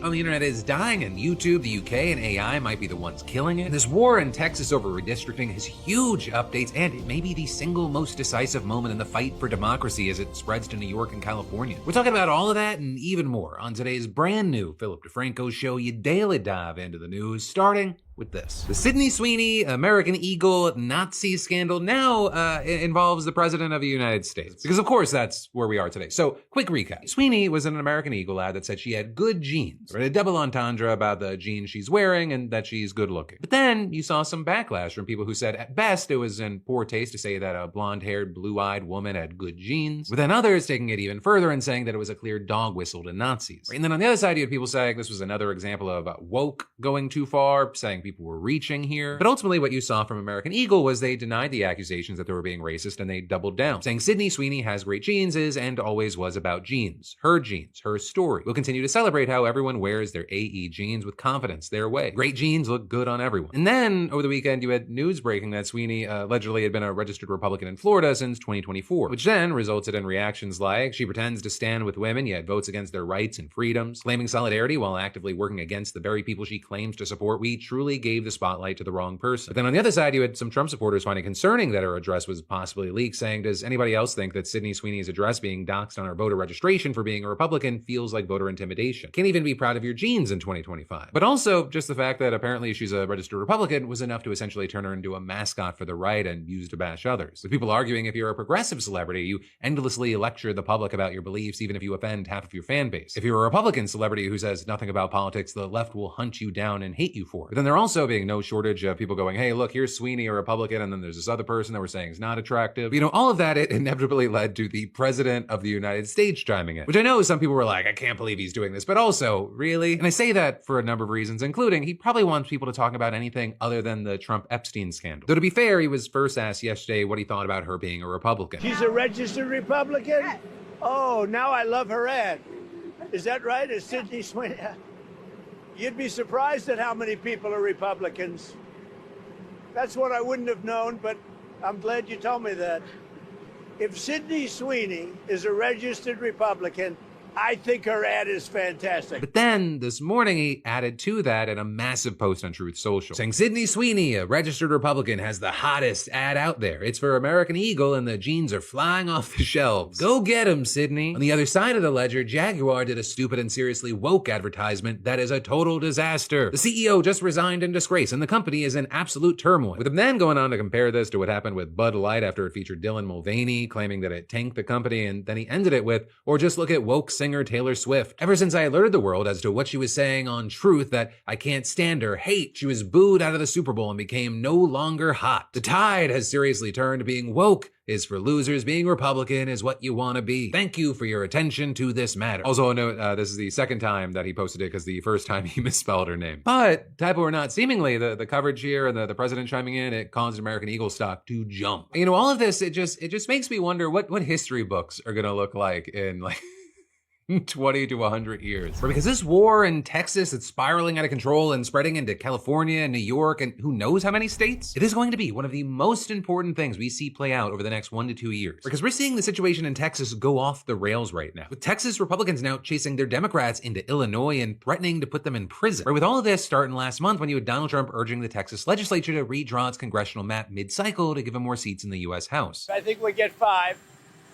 on the internet is dying, and YouTube, the UK, and AI might be the ones killing it. And this war in Texas over redistricting has huge updates, and it may be the single most decisive moment in the fight for democracy as it spreads to New York and California. We're talking about all of that and even more on today's brand new Philip DeFranco show. You daily dive into the news, starting with this. The Sydney Sweeney American Eagle Nazi scandal now involves the President of the United States. Because of course that's where we are today. So, quick recap. Sweeney was an American Eagle ad that said she had good genes. Right? A double entendre about the jeans she's wearing and that she's good looking. But then you saw some backlash from people who said at best it was in poor taste to say that a blonde-haired, blue-eyed woman had good genes. But then others taking it even further and saying that it was a clear dog whistle to Nazis. Right? And then on the other side you had people saying this was another example of woke going too far, saying people were reaching here. But ultimately what you saw from American Eagle was they denied the accusations that they were being racist, and they doubled down, saying Sydney Sweeney has great genes is and always was about genes, her story. We'll continue to celebrate how everyone wears their AE genes with confidence their way. Great genes look good on everyone. And then over the weekend you had news breaking that Sweeney allegedly had been a registered Republican in Florida since 2024, which then resulted in reactions like she pretends to stand with women yet votes against their rights and freedoms, claiming solidarity while actively working against the very people she claims to support. We truly gave the spotlight to the wrong person. But then on the other side, you had some Trump supporters finding concerning that her address was possibly leaked, saying, does anybody else think that Sydney Sweeney's address being doxed on her voter registration for being a Republican feels like voter intimidation? Can't even be proud of your genes in 2025. But also, just the fact that apparently she's a registered Republican was enough to essentially turn her into a mascot for the right and used to bash others. With people arguing if you're a progressive celebrity, you endlessly lecture the public about your beliefs, even if you offend half of your fan base. If you're a Republican celebrity who says nothing about politics, the left will hunt you down and hate you for it. But then there also being no shortage of people going, hey, look, here's Sweeney, a Republican, and then there's this other person that we're saying is not attractive. You know, all of that, it inevitably led to the President of the United States chiming in, which I know some people were like, I can't believe he's doing this, but also, really? And I say that for a number of reasons, including he probably wants people to talk about anything other than the Trump Epstein scandal. Though to be fair, he was first asked yesterday what he thought about her being a Republican. She's a registered Republican? Oh, now I love her ad. Is that right? Is Sydney Sweeney? You'd be surprised at how many people are Republicans. That's what I wouldn't have known, but I'm glad you told me that. If Sydney Sweeney is a registered Republican, I think her ad is fantastic. But then this morning he added to that in a massive post on Truth Social, saying Sydney Sweeney, a registered Republican, has the hottest ad out there. It's for American Eagle and the jeans are flying off the shelves. Go get 'em, Sydney. On the other side of the ledger, Jaguar did a stupid and seriously woke advertisement that is a total disaster. The CEO just resigned in disgrace and the company is in absolute turmoil. With him then going on to compare this to what happened with Bud Light after it featured Dylan Mulvaney, claiming that it tanked the company, and then he ended it with, or just look at woke singer Taylor Swift. Ever since I alerted the world as to what she was saying on Truth that I can't stand her, she was booed out of the Super Bowl and became no longer hot. The tide has seriously turned. Being woke is for losers. Being Republican is what you want to be. Thank you for your attention to this matter. Also, note, this is the second time that he posted it because the first time he misspelled her name. But, typo or not, seemingly the coverage here and the president chiming in, it caused American Eagle stock to jump. You know, all of this, it just makes me wonder what history books are gonna look like in 20 to 100 years. Because this war in Texas, it's spiraling out of control and spreading into California and New York and who knows how many states. It is going to be one of the most important things we see play out over the next 1 to 2 years. Because we're seeing the situation in Texas go off the rails right now. With Texas Republicans now chasing their Democrats into Illinois and threatening to put them in prison. Right, with all of this starting last month when you had Donald Trump urging the Texas legislature to redraw its congressional map mid-cycle to give him more seats in the US House. I think we get 5.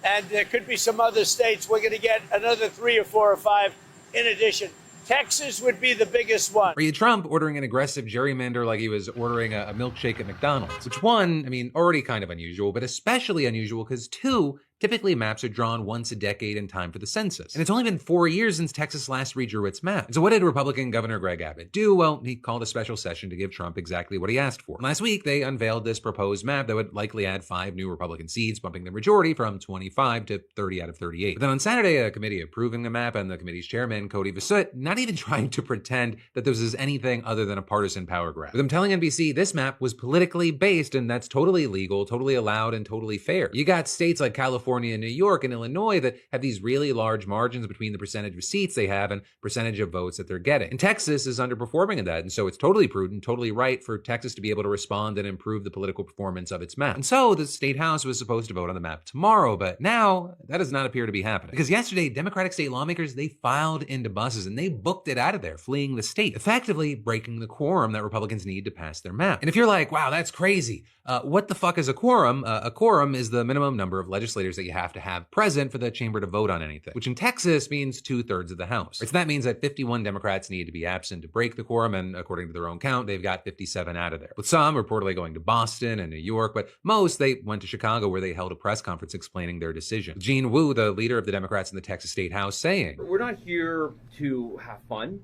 And there could be some other states. We're going to get another 3 or 4 or 5 in addition. Texas would be the biggest one. Or you had Trump ordering an aggressive gerrymander like he was ordering a milkshake at McDonald's. Which one, I mean, already kind of unusual, but especially unusual because 2, typically maps are drawn once a decade in time for the census. And it's only been 4 years since Texas last redrew its map. And so what did Republican Governor Greg Abbott do? Well, he called a special session to give Trump exactly what he asked for. Last week, they unveiled this proposed map that would likely add 5 new Republican seats, bumping the majority from 25 to 30 out of 38. But then on Saturday, a committee approving the map and the committee's chairman, Cody Vasut, not even trying to pretend that this is anything other than a partisan power grab. With him telling NBC this map was politically based and that's totally legal, totally allowed, and totally fair. You got states like California California, New York, and Illinois that have these really large margins between the percentage of seats they have and percentage of votes that they're getting. And Texas is underperforming in that, and so it's totally prudent, totally right for Texas to be able to respond and improve the political performance of its map. And so the state house was supposed to vote on the map tomorrow, but now that does not appear to be happening. Because yesterday, Democratic state lawmakers, they filed into buses and they booked it out of there, fleeing the state, effectively breaking the quorum that Republicans need to pass their map. And if you're like, wow, that's crazy, what the fuck is a quorum? A quorum is the minimum number of legislators that you have to have present for the chamber to vote on anything, which in Texas means 2/3 of the House. So that means that 51 Democrats need to be absent to break the quorum, and according to their own count, they've got 57 out of there. With some reportedly going to Boston and New York, but most they went to Chicago, where they held a press conference explaining their decision. Gene Wu, the leader of the Democrats in the Texas State House, saying, "We're not here to have fun.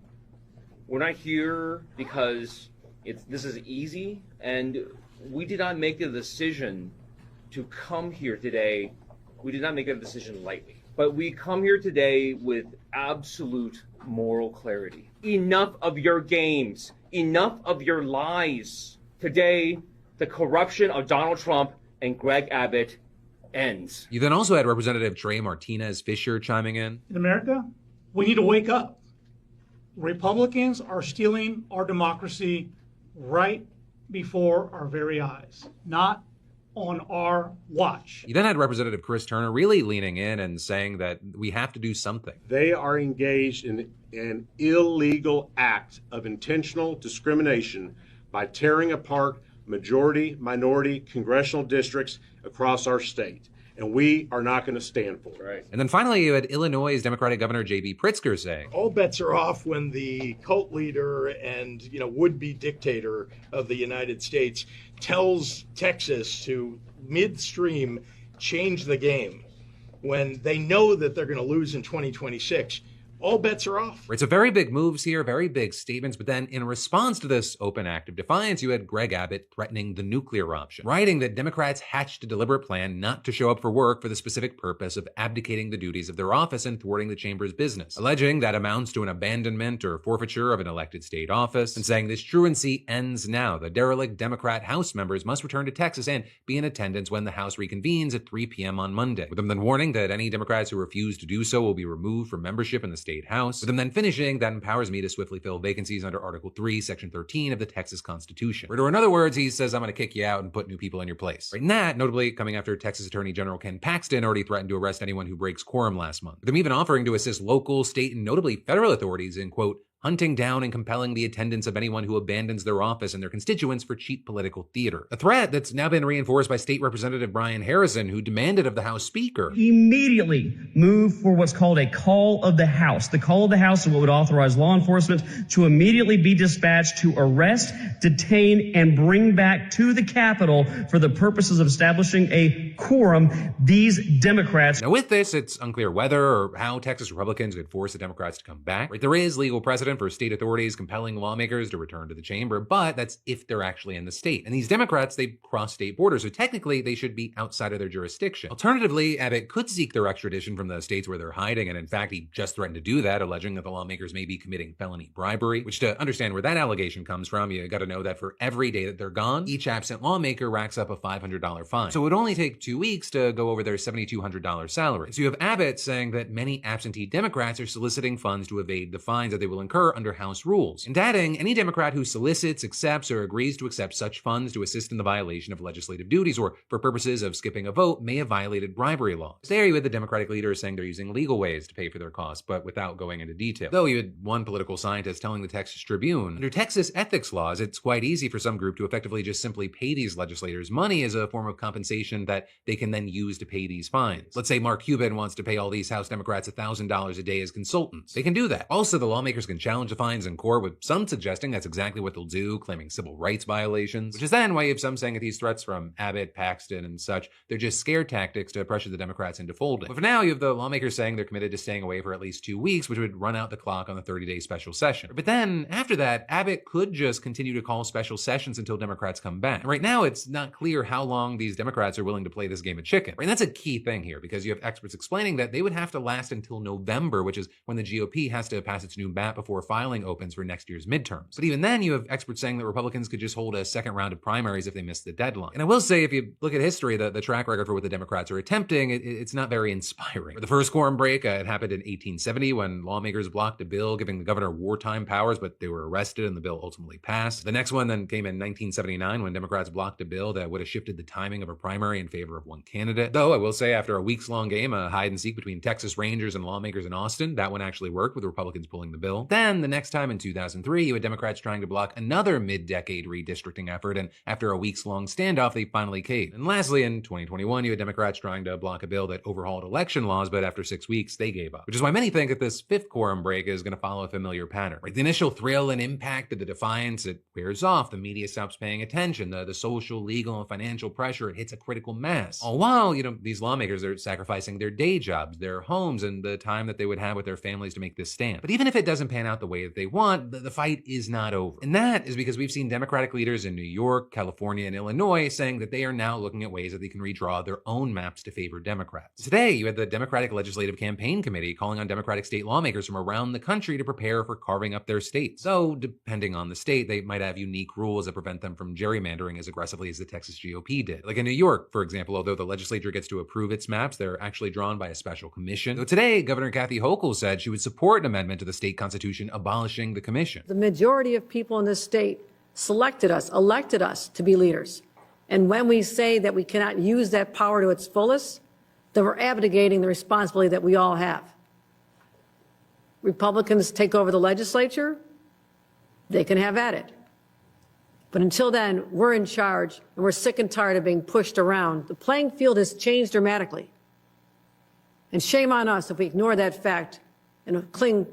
We're not here because this is easy, and we did not make the decision to come here today. We did not make a decision lightly. But we come here today with absolute moral clarity. Enough of your games. Enough of your lies. Today, the corruption of Donald Trump and Greg Abbott ends." You then also had Representative Trey Martinez Fisher chiming in. In America, we need to wake up. Republicans are stealing our democracy right before our very eyes, not on our watch. You then had Representative Chris Turner really leaning in and saying that we have to do something. They are engaged in an illegal act of intentional discrimination by tearing apart majority, minority congressional districts across our state. And we are not going to stand for it. Right. And then finally, you had Illinois' Democratic Governor J.B. Pritzker saying, all bets are off when the cult leader and would-be dictator of the United States tells Texas to midstream change the game when they know that they're going to lose in 2026. All bets are off. Right, so very big moves here, very big statements, but then in response to this open act of defiance, you had Greg Abbott threatening the nuclear option, writing that Democrats hatched a deliberate plan not to show up for work for the specific purpose of abdicating the duties of their office and thwarting the chamber's business, alleging that amounts to an abandonment or forfeiture of an elected state office, and saying this truancy ends now. The derelict Democrat House members must return to Texas and be in attendance when the House reconvenes at 3 p.m. on Monday, with them then warning that any Democrats who refuse to do so will be removed from membership in the state House, with them then finishing, that empowers me to swiftly fill vacancies under Article 3, Section 13 of the Texas Constitution. Or in other words, he says, I'm going to kick you out and put new people in your place. Right, and that, notably, coming after Texas Attorney General Ken Paxton already threatened to arrest anyone who breaks quorum last month, with them even offering to assist local, state, and notably federal authorities in, quote, hunting down and compelling the attendance of anyone who abandons their office and their constituents for cheap political theater. A threat that's now been reinforced by State Representative Brian Harrison, who demanded of the House Speaker immediately move for what's called a call of the House. The call of the House is what would authorize law enforcement to immediately be dispatched to arrest, detain, and bring back to the Capitol for the purposes of establishing a quorum these Democrats. Now with this, it's unclear whether or how Texas Republicans could force the Democrats to come back. Right, there is legal precedent for state authorities compelling lawmakers to return to the chamber, but that's if they're actually in the state. And these Democrats, they cross state borders, so technically they should be outside of their jurisdiction. Alternatively, Abbott could seek their extradition from the states where they're hiding, and in fact, he just threatened to do that, alleging that the lawmakers may be committing felony bribery, which to understand where that allegation comes from, you gotta know that for every day that they're gone, each absent lawmaker racks up a $500 fine. So it would only take 2 weeks to go over their $7,200 salary. So you have Abbott saying that many absentee Democrats are soliciting funds to evade the fines that they will incur under House rules, and adding any Democrat who solicits, accepts, or agrees to accept such funds to assist in the violation of legislative duties or for purposes of skipping a vote may have violated bribery laws. There you had the Democratic leaders saying they're using legal ways to pay for their costs, but without going into detail. Though you had one political scientist telling the Texas Tribune, under Texas ethics laws, it's quite easy for some group to effectively just simply pay these legislators money as a form of compensation that they can then use to pay these fines. Let's say Mark Cuban wants to pay all these House Democrats $1,000 a day as consultants. They can do that. Also, the lawmakers can challenge the fines in court, with some suggesting that's exactly what they'll do, claiming civil rights violations, which is then why you have some saying that these threats from Abbott, Paxton, and such, they're just scare tactics to pressure the Democrats into folding. But for now, you have the lawmakers saying they're committed to staying away for at least 2 weeks, which would run out the clock on the 30-day special session. But then, after that, Abbott could just continue to call special sessions until Democrats come back. And right now, it's not clear how long these Democrats are willing to play this game of chicken. Right? And that's a key thing here, because you have experts explaining that they would have to last until November, which is when the GOP has to pass its new map before before filing opens for next year's midterms. But even then, you have experts saying that Republicans could just hold a second round of primaries if they miss the deadline. And I will say, if you look at history, the track record for what the Democrats are attempting, it's not very inspiring. The first quorum break, it happened in 1870 when lawmakers blocked a bill giving the governor wartime powers, but they were arrested and the bill ultimately passed. The next one then came in 1979 when Democrats blocked a bill that would have shifted the timing of a primary in favor of one candidate. Though I will say, after a weeks-long game, a hide and seek between Texas Rangers and lawmakers in Austin, that one actually worked with Republicans pulling the bill. Then the next time in 2003, you had Democrats trying to block another mid-decade redistricting effort, and after a weeks-long standoff, they finally caved. And lastly, in 2021, you had Democrats trying to block a bill that overhauled election laws, but after 6 weeks, they gave up. Which is why many think that this fifth quorum break is going to follow a familiar pattern. Right? The initial thrill and impact of the defiance, it wears off. The media stops paying attention. The social, legal, and financial pressure, it hits a critical mass. All while, these lawmakers are sacrificing their day jobs, their homes, and the time that they would have with their families to make this stand. But even if it doesn't pan out the way that they want, the fight is not over. And that is because we've seen Democratic leaders in New York, California, and Illinois saying that they are now looking at ways that they can redraw their own maps to favor Democrats. Today, you had the Democratic Legislative Campaign Committee calling on Democratic state lawmakers from around the country to prepare for carving up their states. So, depending on the state, they might have unique rules that prevent them from gerrymandering as aggressively as the Texas GOP did. Like in New York, for example, although the legislature gets to approve its maps, they're actually drawn by a special commission. So today, Governor Kathy Hochul said she would support an amendment to the state constitution abolishing the commission. The majority of people in this state selected us, elected us to be leaders. And when we say that we cannot use that power to its fullest, then we're abdicating the responsibility that we all have. Republicans take over the legislature, they can have at it. But until then, we're in charge, and we're sick and tired of being pushed around. The playing field has changed dramatically. And shame on us if we ignore that fact and cling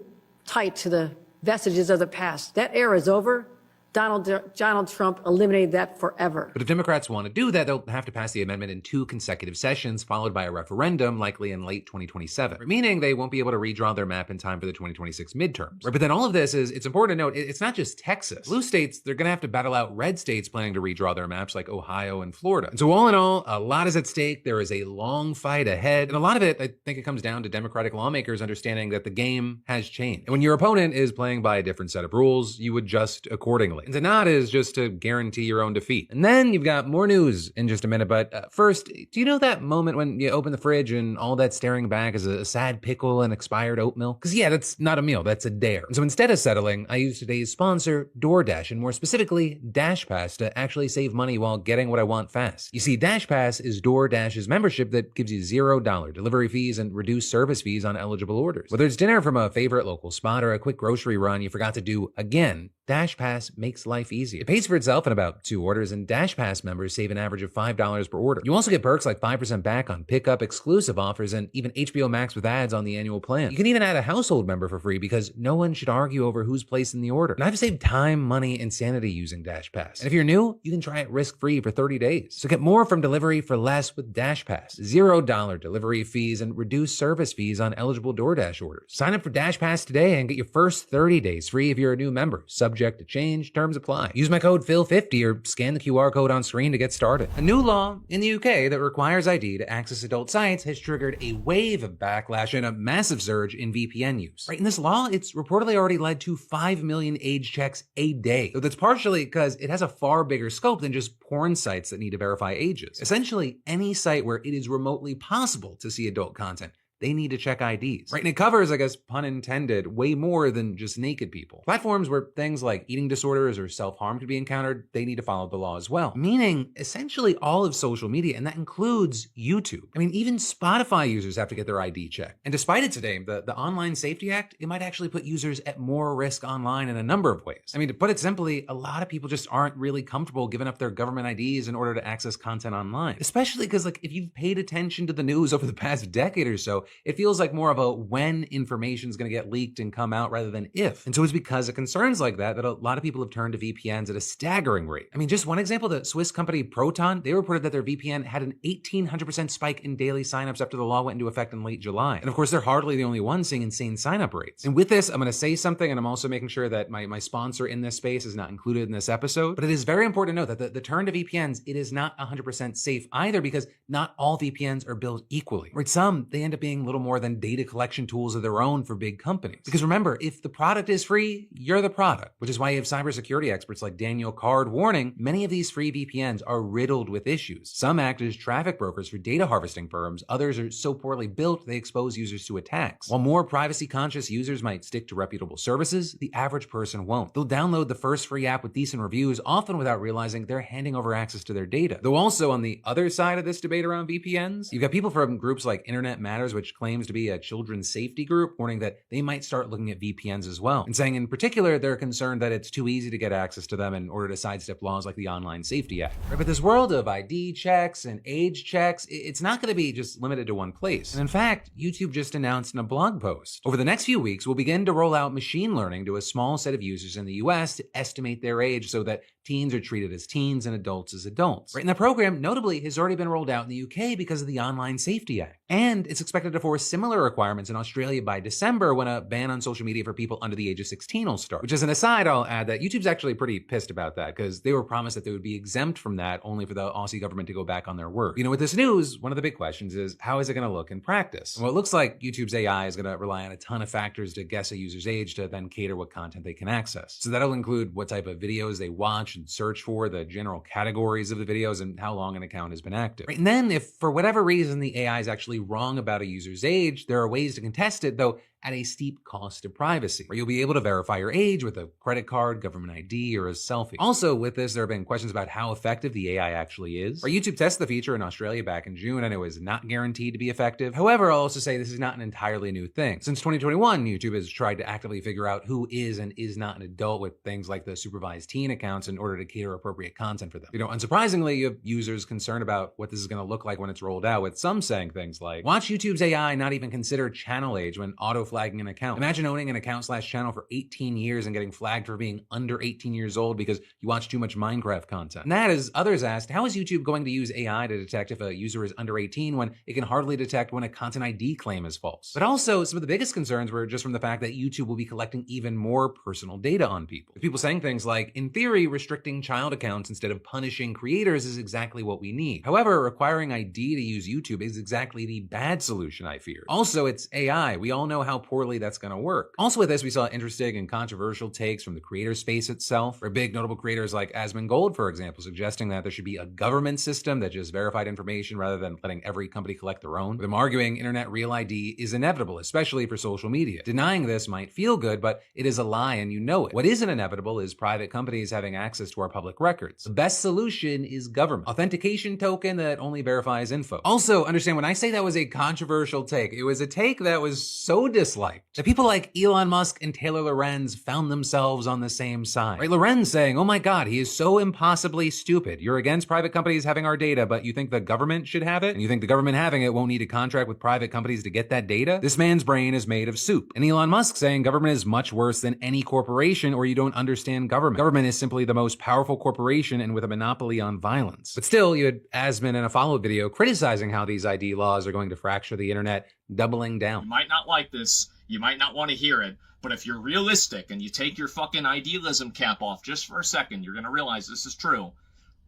tight to the vestiges of the past. That era is over. Donald Trump eliminated that forever. But if Democrats want to do that, they'll have to pass the amendment in 2 consecutive sessions, followed by a referendum, likely in late 2027. Meaning they won't be able to redraw their map in time for the 2026 midterms. Right? But then all of this it's important to note, it's not just Texas. Blue states, they're going to have to battle out red states planning to redraw their maps like Ohio and Florida. And so all in all, a lot is at stake. There is a long fight ahead. And a lot of it, I think it comes down to Democratic lawmakers understanding that the game has changed. And when your opponent is playing by a different set of rules, you adjust accordingly. And to not is just to guarantee your own defeat. And then you've got more news in just a minute, but first, do you know that moment when you open the fridge and all that's staring back is a sad pickle and expired oat milk? Because yeah, that's not a meal, that's a dare. And so instead of settling, I use today's sponsor, DoorDash, and more specifically, Dash Pass, to actually save money while getting what I want fast. You see, Dash Pass is DoorDash's membership that gives you $0 delivery fees and reduced service fees on eligible orders. Whether it's dinner from a favorite local spot or a quick grocery run you forgot to do again, Dash Pass makes life easy. It pays for itself in about 2 orders, and Dash Pass members save an average of $5 per order. You also get perks like 5% back on pickup, exclusive offers, and even HBO Max with ads on the annual plan. You can even add a household member for free because no one should argue over who's placing the order. And I've saved time, money, and sanity using Dash Pass. And if you're new, you can try it risk-free for 30 days. So get more from delivery for less with Dash Pass. $0 delivery fees and reduced service fees on eligible DoorDash orders. Sign up for Dash Pass today and get your first 30 days free if you're a new member. Subject to change, terms apply. Use my code PHIL50 or scan the QR code on screen to get started. A new law in the UK that requires ID to access adult sites has triggered a wave of backlash and a massive surge in VPN use. Right, in this law, it's reportedly already led to 5 million age checks a day. So that's partially because it has a far bigger scope than just porn sites that need to verify ages. Essentially, any site where it is remotely possible to see adult content, they need to check IDs, right? And it covers, I guess, pun intended, way more than just naked people. Platforms where things like eating disorders or self-harm could be encountered, they need to follow the law as well. Meaning, essentially all of social media, and that includes YouTube. I mean, even Spotify users have to get their ID checked. And despite its name, the Online Safety Act, it might actually put users at more risk online in a number of ways. I mean, to put it simply, a lot of people just aren't really comfortable giving up their government IDs in order to access content online. Especially because, like, if you've paid attention to the news over the past decade or so, it feels like more of a when information is going to get leaked and come out rather than if. And so it's because of concerns like that a lot of people have turned to VPNs at a staggering rate. I mean, just one example, the Swiss company Proton, they reported that their VPN had an 1,800% spike in daily signups after the law went into effect in late July. And of course, they're hardly the only ones seeing insane signup rates. And with this, I'm going to say something, and I'm also making sure that my sponsor in this space is not included in this episode. But it is very important to note that the turn to VPNs, it is not 100% safe either, because not all VPNs are built equally. Right? Some, they end up being being little more than data collection tools of their own for big companies. Because remember, if the product is free, you're the product, which is why you have cybersecurity experts like Daniel Card warning many of these free VPNs are riddled with issues. Some act as traffic brokers for data harvesting firms, others are so poorly built they expose users to attacks. While more privacy-conscious users might stick to reputable services, the average person won't. They'll download the first free app with decent reviews, often without realizing they're handing over access to their data. Though also on the other side of this debate around VPNs, you've got people from groups like Internet Matters, which claims to be a children's safety group, warning that they might start looking at VPNs as well, and saying in particular they're concerned that it's too easy to get access to them in order to sidestep laws like the Online Safety Act. Right, but this world of ID checks and age checks, it's not going to be just limited to one place. And in fact, YouTube just announced in a blog post, over the next few weeks, we'll begin to roll out machine learning to a small set of users in the US to estimate their age so that teens are treated as teens and adults as adults. Right, and the program, notably, has already been rolled out in the UK because of the Online Safety Act. And it's expected to force similar requirements in Australia by December, when a ban on social media for people under the age of 16 will start. Which, as an aside, I'll add that YouTube's actually pretty pissed about that, because they were promised that they would be exempt from that, only for the Aussie government to go back on their word. You know, with this news, one of the big questions is, how is it going to look in practice? Well, it looks like YouTube's AI is going to rely on a ton of factors to guess a user's age to then cater what content they can access. So that'll include what type of videos they watch and search for, the general categories of the videos, and how long an account has been active. Right? And then if for whatever reason the AI is actually wrong about a user's age, there are ways to contest it, though at a steep cost to privacy, where you'll be able to verify your age with a credit card, government ID, or a selfie. Also, with this, there have been questions about how effective the AI actually is. Right, YouTube tested the feature in Australia back in June, and it was not guaranteed to be effective. However, I'll also say this is not an entirely new thing. Since 2021, YouTube has tried to actively figure out who is and is not an adult with things like the supervised teen accounts in order to cater appropriate content for them. You know, unsurprisingly, you have users concerned about what this is going to look like when it's rolled out, with some saying things like, watch YouTube's AI not even consider channel age when auto-flagging an account. Imagine owning an account/channel for 18 years and getting flagged for being under 18 years old because you watch too much Minecraft content. And that, as others asked, how is YouTube going to use AI to detect if a user is under 18 when it can hardly detect when a content ID claim is false? But also, some of the biggest concerns were just from the fact that YouTube will be collecting even more personal data on people. With people saying things like, in theory, restricting child accounts instead of punishing creators is exactly what we need. However, requiring ID to use YouTube is exactly the bad solution, I fear. Also, it's AI. We all know how poorly that's going to work. Also with this, we saw interesting and controversial takes from the creator space itself, where big notable creators like Asmongold, for example, suggesting that there should be a government system that just verified information rather than letting every company collect their own. With them arguing Internet Real ID is inevitable, especially for social media. Denying this might feel good, but it is a lie and you know it. What isn't inevitable is private companies having access to our public records. The best solution is government. Authentication token that only verifies info. Also, understand when I say that was a controversial take, it was a take that was so disliked that people like Elon Musk and Taylor Lorenz found themselves on the same side. Right? Lorenz saying, oh my God, he is so impossibly stupid. You're against private companies having our data, but you think the government should have it? And you think the government having it won't need to contract with private companies to get that data? This man's brain is made of soup. And Elon Musk saying government is much worse than any corporation, or you don't understand government. Government is simply the most powerful corporation and with a monopoly on violence. But still, you had Asman in a follow-up video criticizing how these ID laws are going to fracture the internet, doubling down. You might not like this, you might not want to hear it, but if you're realistic and you take your fucking idealism cap off just for a second, you're going to realize this is true.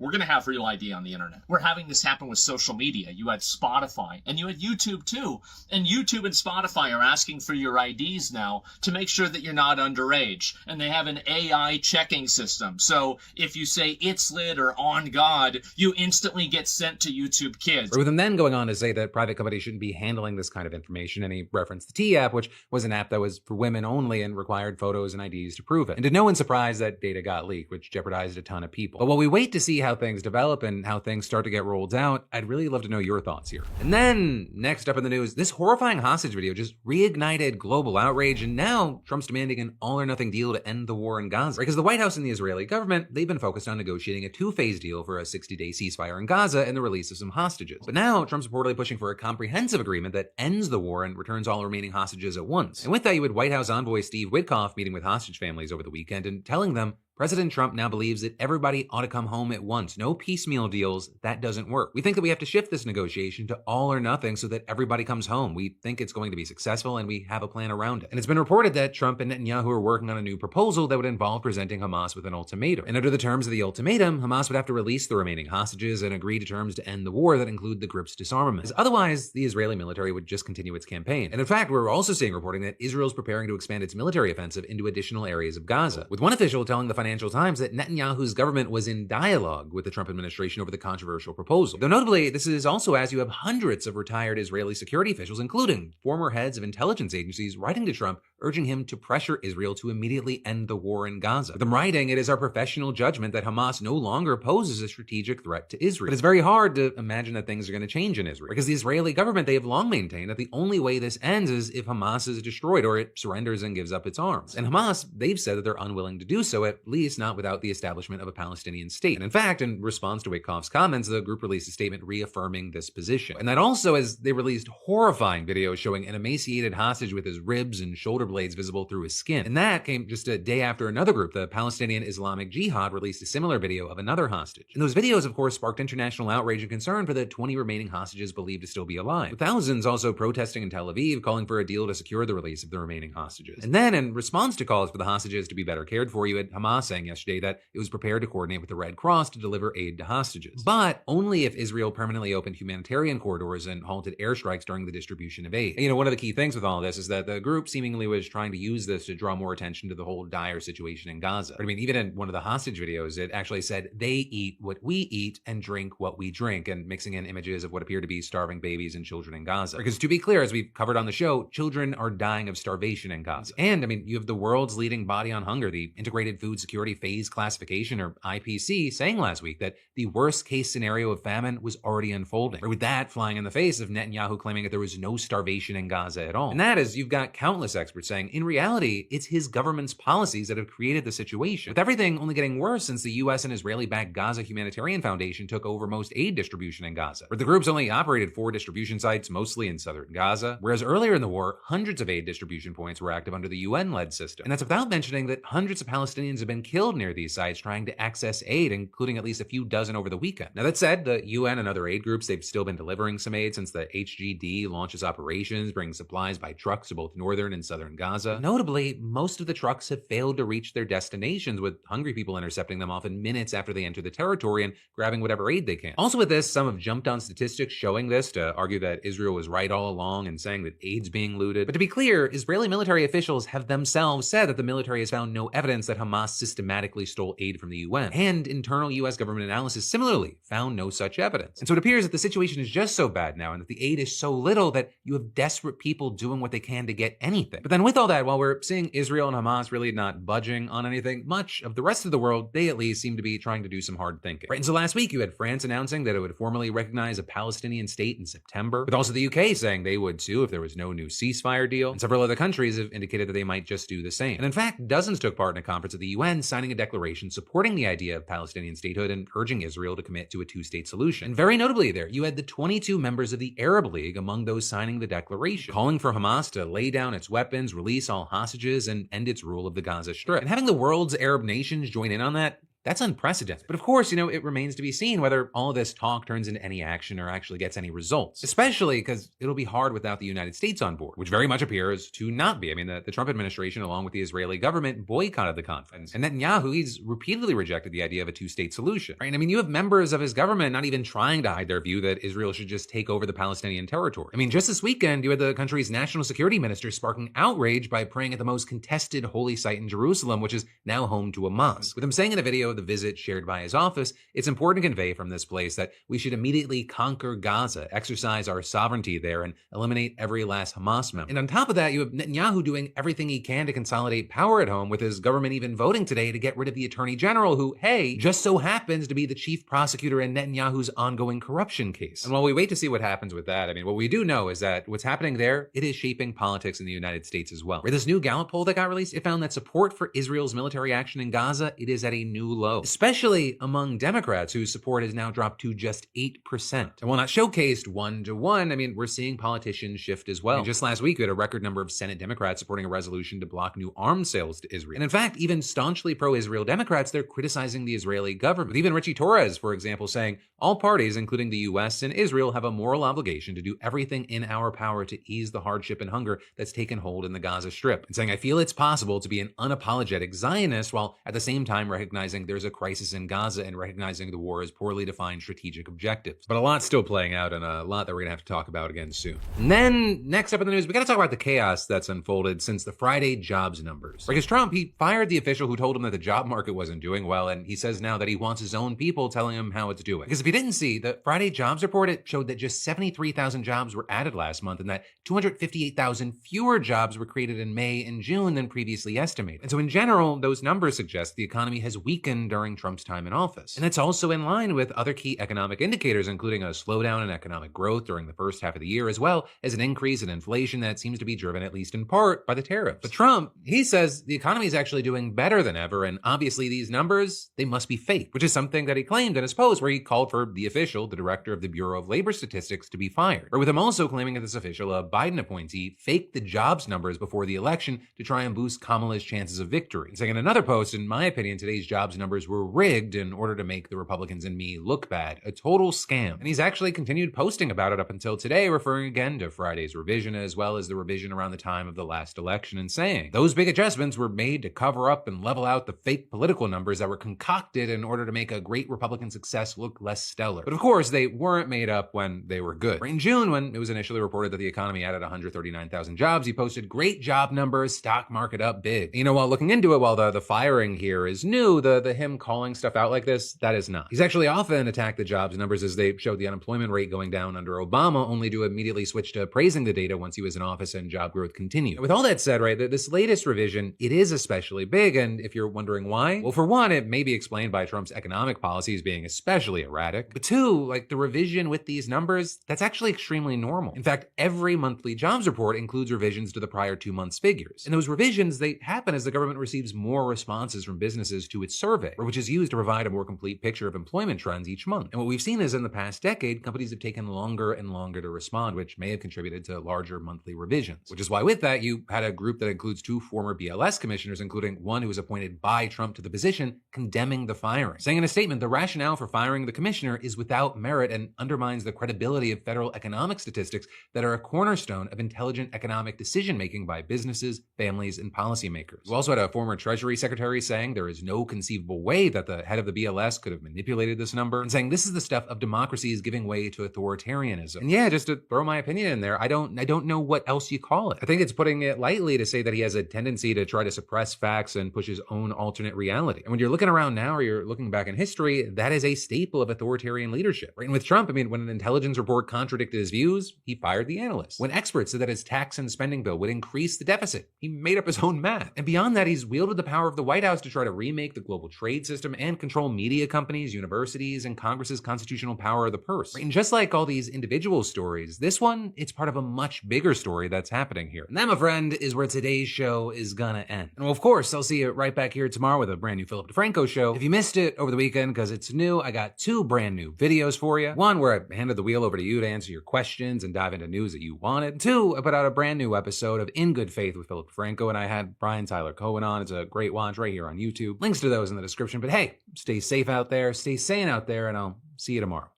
We're going to have real ID on the internet. We're having this happen with social media. You had Spotify, and you had YouTube too. And YouTube and Spotify are asking for your IDs now to make sure that you're not underage. And they have an AI checking system. So if you say it's lit or on God, you instantly get sent to YouTube Kids. With him then going on to say that private companies shouldn't be handling this kind of information, and he referenced the T-app, which was an app that was for women only and required photos and IDs to prove it. And to no one's surprise, that data got leaked, which jeopardized a ton of people. But while we wait to see how things develop and how things start to get rolled out, I'd really love to know your thoughts here. And then, next up in the news, this horrifying hostage video just reignited global outrage, and now Trump's demanding an all-or-nothing deal to end the war in Gaza. Because the White House and the Israeli government, they've been focused on negotiating a two-phase deal for a 60-day ceasefire in Gaza and the release of some hostages. But now, Trump's reportedly pushing for a comprehensive agreement that ends the war and returns all remaining hostages at once. And with that, you had White House envoy Steve Witkoff meeting with hostage families over the weekend and telling them, President Trump now believes that everybody ought to come home at once. No piecemeal deals. That doesn't work. We think that we have to shift this negotiation to all or nothing so that everybody comes home. We think it's going to be successful and we have a plan around it. And it's been reported that Trump and Netanyahu are working on a new proposal that would involve presenting Hamas with an ultimatum. And under the terms of the ultimatum, Hamas would have to release the remaining hostages and agree to terms to end the war that include the group's disarmament. As otherwise, the Israeli military would just continue its campaign. And in fact, we're also seeing reporting that Israel's preparing to expand its military offensive into additional areas of Gaza, with one official telling the Financial Times that Netanyahu's government was in dialogue with the Trump administration over the controversial proposal. Though notably, this is also as you have hundreds of retired Israeli security officials, including former heads of intelligence agencies, writing to Trump, urging him to pressure Israel to immediately end the war in Gaza. With them writing, it is our professional judgment that Hamas no longer poses a strategic threat to Israel. But it's very hard to imagine that things are going to change in Israel, because the Israeli government, they have long maintained that the only way this ends is if Hamas is destroyed or it surrenders and gives up its arms. And Hamas, they've said that they're unwilling to do so, at least not without the establishment of a Palestinian state. And in fact, in response to Witkoff's comments, the group released a statement reaffirming this position. And that also, as they released horrifying videos showing an emaciated hostage with his ribs and shoulder blades visible through his skin. And that came just a day after another group, the Palestinian Islamic Jihad, released a similar video of another hostage. And those videos, of course, sparked international outrage and concern for the 20 remaining hostages believed to still be alive, with thousands also protesting in Tel Aviv, calling for a deal to secure the release of the remaining hostages. And then, in response to calls for the hostages to be better cared for, you had Hamas saying yesterday that it was prepared to coordinate with the Red Cross to deliver aid to hostages, but only if Israel permanently opened humanitarian corridors and halted airstrikes during the distribution of aid. And, one of the key things with all of this is that the group seemingly was trying to use this to draw more attention to the whole dire situation in Gaza. But even in one of the hostage videos, it actually said, they eat what we eat and drink what we drink, and mixing in images of what appear to be starving babies and children in Gaza. Because to be clear, as we've covered on the show, children are dying of starvation in Gaza. And, you have the world's leading body on hunger, the Integrated Food Security Phase Classification, or IPC, saying last week that the worst case scenario of famine was already unfolding. Or with that flying in the face of Netanyahu claiming that there was no starvation in Gaza at all. And that is, you've got countless experts saying, in reality, it's his government's policies that have created the situation, with everything only getting worse since the US and Israeli-backed Gaza Humanitarian Foundation took over most aid distribution in Gaza, where the groups only operated 4 distribution sites, mostly in southern Gaza, whereas earlier in the war, hundreds of aid distribution points were active under the UN-led system. And that's without mentioning that hundreds of Palestinians have been killed near these sites trying to access aid, including at least a few dozen over the weekend. Now that said, the UN and other aid groups, they've still been delivering some aid since the HGD launches operations, bringing supplies by trucks to both northern and southern Gaza. Notably, most of the trucks have failed to reach their destinations, with hungry people intercepting them often minutes after they enter the territory and grabbing whatever aid they can. Also with this, some have jumped on statistics showing this to argue that Israel was right all along and saying that aid's being looted. But to be clear, Israeli military officials have themselves said that the military has found no evidence that Hamas systematically stole aid from the UN. And internal US government analysis similarly found no such evidence. And so it appears that the situation is just so bad now and that the aid is so little that you have desperate people doing what they can to get anything. But then with all that, while we're seeing Israel and Hamas really not budging on anything, much of the rest of the world, they at least seem to be trying to do some hard thinking. Right, and so last week you had France announcing that it would formally recognize a Palestinian state in September, with also the UK saying they would too if there was no new ceasefire deal, and several other countries have indicated that they might just do the same. And in fact, dozens took part in a conference at the UN signing a declaration supporting the idea of Palestinian statehood and urging Israel to commit to a 2-state solution. And very notably there, you had the 22 members of the Arab League among those signing the declaration, calling for Hamas to lay down its weapons, release all hostages, and end its rule of the Gaza Strip. And having the world's Arab nations join in on that, that's unprecedented. But of course, it remains to be seen whether all of this talk turns into any action or actually gets any results, especially because it'll be hard without the United States on board, which very much appears to not be. The Trump administration, along with the Israeli government, boycotted the conference. And Netanyahu, he's repeatedly rejected the idea of a 2-state solution, right? You have members of his government not even trying to hide their view that Israel should just take over the Palestinian territory. Just this weekend, you had the country's national security minister sparking outrage by praying at the most contested holy site in Jerusalem, which is now home to a mosque, with him saying in a video of the visit shared by his office, it's important to convey from this place that we should immediately conquer Gaza, exercise our sovereignty there, and eliminate every last Hamas member. And on top of that, you have Netanyahu doing everything he can to consolidate power at home, with his government even voting today to get rid of the attorney general who, hey, just so happens to be the chief prosecutor in Netanyahu's ongoing corruption case. And while we wait to see what happens with that, what we do know is that what's happening there, it is shaping politics in the United States as well. Where this new Gallup poll that got released, it found that support for Israel's military action in Gaza, it is at a new low, especially among Democrats whose support has now dropped to just 8%. And while not showcased 1-to-1, I mean, we're seeing politicians shift as well. And just last week, we had a record number of Senate Democrats supporting a resolution to block new arms sales to Israel. And in fact, even staunchly pro-Israel Democrats, they're criticizing the Israeli government. With even Richie Torres, for example, saying all parties, including the US and Israel, have a moral obligation to do everything in our power to ease the hardship and hunger that's taken hold in the Gaza Strip. And saying, I feel it's possible to be an unapologetic Zionist while at the same time recognizing there's a crisis in Gaza and recognizing the war has poorly defined strategic objectives. But a lot's still playing out and a lot that we're gonna have to talk about again soon. And then next up in the news, we gotta talk about the chaos that's unfolded since the Friday jobs numbers. Because Trump, he fired the official who told him that the job market wasn't doing well, and he says now that he wants his own people telling him how it's doing. Because if you didn't see, the Friday jobs report, it showed that just 73,000 jobs were added last month and that 258,000 fewer jobs were created in May and June than previously estimated. And so in general, those numbers suggest the economy has weakened during Trump's time in office. And that's also in line with other key economic indicators, including a slowdown in economic growth during the first half of the year, as well as an increase in inflation that seems to be driven at least in part by the tariffs. But Trump, he says the economy is actually doing better than ever, and obviously these numbers, they must be fake, which is something that he claimed in his post where he called for the official, the director of the Bureau of Labor Statistics, to be fired. Or with him also claiming that this official, a Biden appointee, faked the jobs numbers before the election to try and boost Kamala's chances of victory. Saying in another post, in my opinion, today's jobs numbers were rigged in order to make the Republicans and me look bad. A total scam. And he's actually continued posting about it up until today, referring again to Friday's revision as well as the revision around the time of the last election and saying those big adjustments were made to cover up and level out the fake political numbers that were concocted in order to make a great Republican success look less stellar. But of course, they weren't made up when they were good. In June, when it was initially reported that the economy added 139,000 jobs, he posted great job numbers, stock market up big. You know, while looking into it, while the firing here is new, the him calling stuff out like this, that is not. He's actually often attacked the jobs numbers as they showed the unemployment rate going down under Obama, only to immediately switch to praising the data once he was in office and job growth continued. With all that said, right, this latest revision, it is especially big, and if you're wondering why, well, for one, it may be explained by Trump's economic policies being especially erratic, but two, like the revision with these numbers, that's actually extremely normal. In fact, every monthly jobs report includes revisions to the prior 2 months' figures. And those revisions, they happen as the government receives more responses from businesses to its survey, which is used to provide a more complete picture of employment trends each month. And what we've seen is in the past decade, companies have taken longer and longer to respond, which may have contributed to larger monthly revisions. Which is why with that, you had a group that includes 2 former BLS commissioners, including one who was appointed by Trump to the position, condemning the firing. Saying in a statement, the rationale for firing the commissioner is without merit and undermines the credibility of federal economic statistics that are a cornerstone of intelligent economic decision-making by businesses, families, and policymakers. We also had a former Treasury Secretary saying there is no conceivable way that the head of the BLS could have manipulated this number, and saying this is the stuff of democracies giving way to authoritarianism. And yeah, just to throw my opinion in there, I don't know what else you call it. I think it's putting it lightly to say that he has a tendency to try to suppress facts and push his own alternate reality. And when you're looking around now or you're looking back in history, that is a staple of authoritarian leadership. Right? And with Trump, I mean, when an intelligence report contradicted his views, he fired the analyst. When experts said that his tax and spending bill would increase the deficit, he made up his own math. And beyond that, he's wielded the power of the White House to try to remake the global trade system and control media companies, universities, and Congress's constitutional power of the purse. Right? And just like all these individual stories, this one, it's part of a much bigger story that's happening here. And that, my friend, is where today's show is gonna end. And well, of course, I'll see you right back here tomorrow with a brand new Philip DeFranco show. If you missed it over the weekend because it's new, I got 2 brand new videos for you. One where I handed the wheel over to you to answer your questions and dive into news that you wanted. 2, I put out a brand new episode of In Good Faith with Philip DeFranco, and I had Brian Tyler Cohen on. It's a great watch right here on YouTube. Links to those in the description. But hey, stay safe out there, stay sane out there, and I'll see you tomorrow.